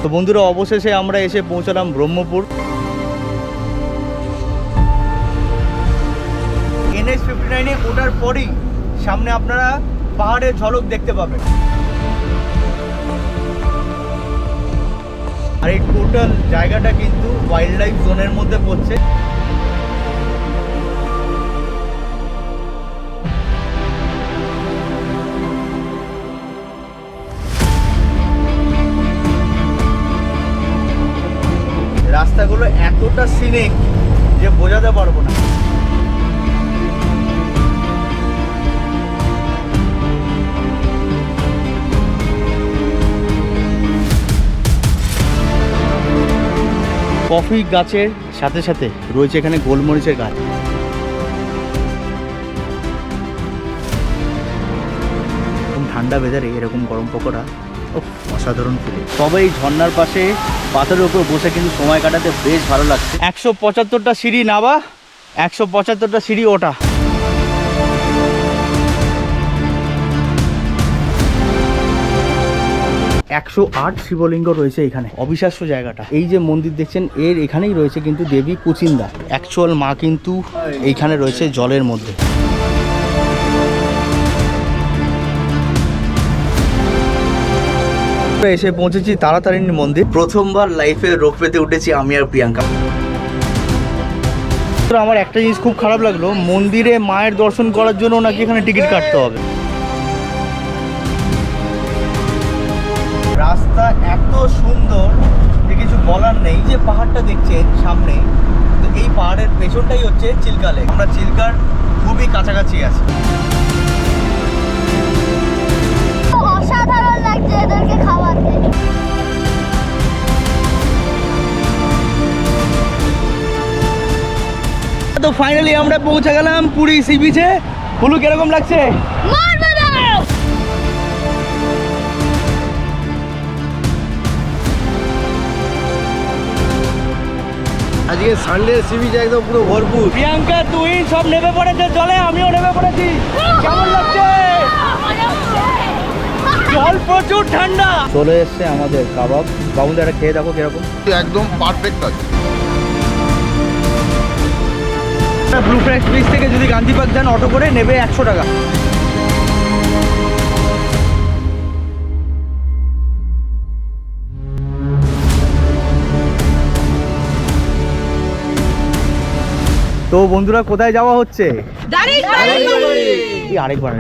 তো বন্ধুরা অবশেষে আমরা এসে পৌঁছালাম ব্রহ্মপুর। NH-59-এ ওঠার পরেই সামনে আপনারা পাহাড়ের ঝলক দেখতে পাবেন। আর এই টোটাল জায়গাটা কিন্তু ওয়াইল্ড লাইফ জোনের মধ্যে পড়ছে। রাস্তাগুলো এতটা সিনিক যে বোঝাতে পারবো না। কফি গাছের সাথে সাথে রয়েছে এখানে গোলমরিচের গাছ। ঠান্ডা ওয়েদারে এরকম গরম পকোড়া অসাধারণ ফিলে। তবে এই ঝর্ণার পাশে পাথরের উপর বসে কিন্তু সময় কাটাতে বেশ ভালো লাগছে। 175টা সিঁড়ি নামা, 175টা সিঁড়ি ওঠা। #108 শিবলিঙ্গ রয়েছে এখানে। অবিশ্বাস্য জায়গাটা। এই যে মন্দির দেখছেন এর এখানেই রয়েছে কিন্তু দেবী কুচিন্দা। অ্যাকচুয়াল মা কিন্তু এইখানে রয়েছে জলের মধ্যে। এসে পৌঁছেছি তারাতারিণী মন্দির। প্রথমবার লাইফে রোপওয়েতে উঠেছি আমি আর প্রিয়াঙ্কা। আমার একটা জিনিস খুব খারাপ লাগলো, মন্দিরে মায়ের দর্শন করার জন্য নাকি এখানে টিকিট কাটতে হবে। রাস্তা এত সুন্দর যে কিছু বলার নেই। যে পাহাড়টা দেখছেন সামনে, তো এই পাহাড়ের পেছনটাই হচ্ছে চিল্কা লেক। আমরা চিল্কার খুবই কাছাকাছি আছি। অসাধারণ লাগছে এদেরকে খাওয়াতে। তো ফাইনালি আমরা পৌঁছে গেলাম পুরী সি বিচে। বলু কিরকম লাগছে? আজকে সানডে সি বিচ একদম পুরো ভরপুর। প্রিয়াঙ্কা তুই সব নেমে পড়েছে জলে, আমিও নেমে পড়েছি। কেমন লাগছে? জল প্রচুর ঠান্ডা। চলে এসছে আমাদের কাবাব। বাবুদের একটা খেয়ে দেখো কিরকম। একদম পারফেক্ট আছে। ব্লু ফ্রেশ ব্রিজ থেকে যদি গান্ধী পার্ক যান অটো করে নেবে 100 টাকা। তো বন্ধুরা কোথায় যাওয়া হচ্ছে? আরেকবার